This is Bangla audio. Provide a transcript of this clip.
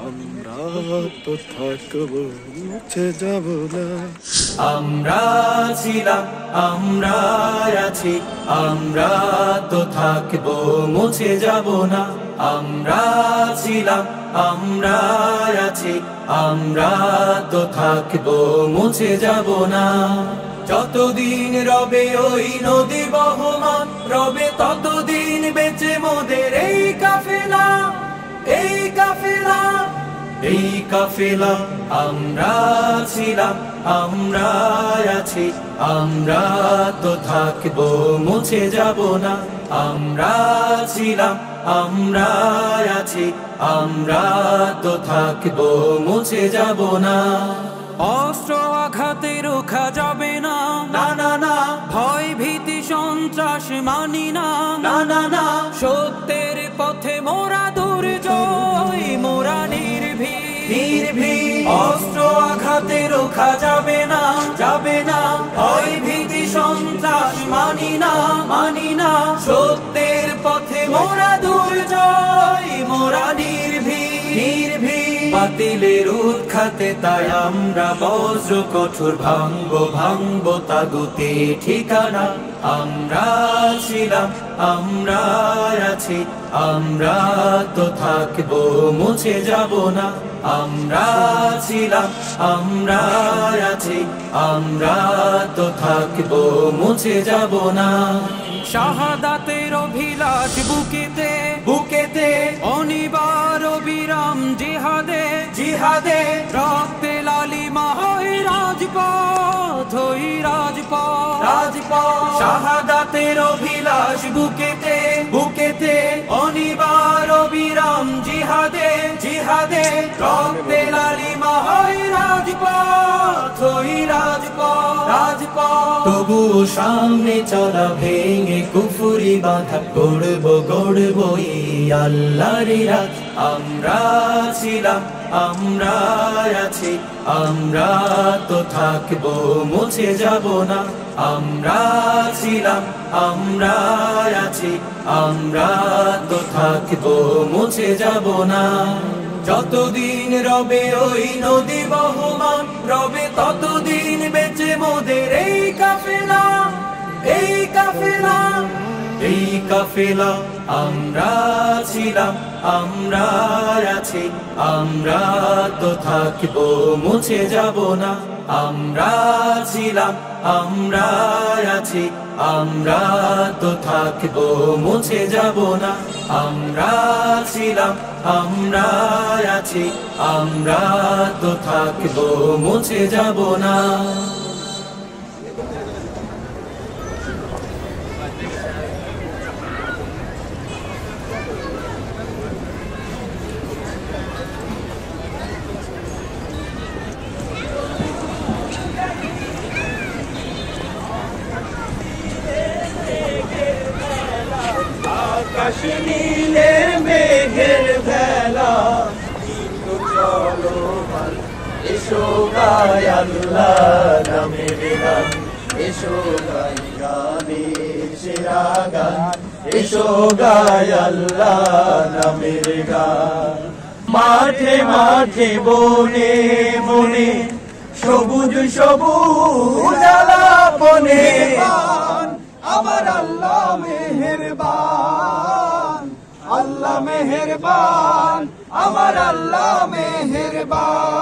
আমরা তো থাকবো, মুছে যাব না। আমরা ছিলাম, আমরা আছি, আমরা তো থাকবো, মুছে যাব না। আমরা ছিলাম, আমরা আছি, আমরা তো থাকবো, মুছে যাব না। যতদিন রবে ওই নদী বহমান, রবে ততদিন বেঁচে মোদের এই কাফেলা, এই কাফেলা, এই কাফেলা। আমরা ছিলাম, আমরা আছি, আমরা তো থাকবো, মুছে যাব না। আমরা ছিলাম, আমরা আছি, আমরা তো থাকবো, মুছে যাব না। অস্ত্র আঘাতে রোখা যাবে না, না না না। ভয় ভীতি সন্ত্রাস মানি না, না না না। সত্যের পথে মোরা দুর্জয়, মোরা নির্ভীক। অস্ত্র আঘাতে রোখা যাবে না, যাবে না। ভয় ভীতি সন্ত্রাস মানি না, মানি না। সত্যের পথে মোরা দুর্জয়, মোরা নির্ভীক। বাতিলের উৎখাতে তাই আমরা বজ্র কঠোর ভাঙবো, ভাঙবো তাগুতে ঠিকানা। আমরা ছিলাম, আমরা আছি, আমরা তো থাকবো, মুছে যাব না। আমরা ছিলাম, আমরা আছি, আমরা তো থাকবো, মুছে যাব না। শাহাদাতের অভিলাষ বুকেতে, বুকেতে। অনিবার অবিরাম জিহাদে, জিহাদে। রক্তে লালিমা হয় রাজপথ, ওই রাজপথ, রাজপথ। শাহাদাতের অভিলাষ বুকেতে, বুকেতে। অনিবার অবিরাম জিহাদে, জিহাদে। রক্তে লালিমা হয় রাজপথ, ওই রাজপথ, রাজপথ। তবু সামনে চলা ভেঙে কুফুরি বাধা, গড়বো গড়বো এই আল্লাহর রাত। আমরা ছিলাম, আমরা আছি, আমরা তো থাকবো, মুছে যাব না। আমরা ছিলাম, আমরা আছি, আমরা তো থাকবো, মুছে যাব না। যতদিন রবে ওই নদী বহমান, রবে ততদিন বেঁচে মোদের এই কাফেলা, এই কাফেলা, এই কাফেলা। আমরা ছিলাম, আমরা আছি, আমরা তো থাকবো, মুছে যাব না। আমরা ছিলাম, আমরা আছি, আমরা তো থাকবো, মুছে যাব না। আমরা ছিলাম, আমরা আছি, আমরা তো থাকবো, মুছে যাব না। আকাশ নীলে মেঘের ভেলা, কিন্তু চলমান। এসো গাই আল্লাহ নামের গান, এসো গাই গানের সেরা গান, এসো গাই আল্লাহ নামের গান। মাঠে মাঠে বনে বনে, সবুজ সবুজ আলাপনে, আমার আল্লাহ মেহেরবান, আল্লাহ মেহেরবান, আমার আল্লাহ মেহেরবান।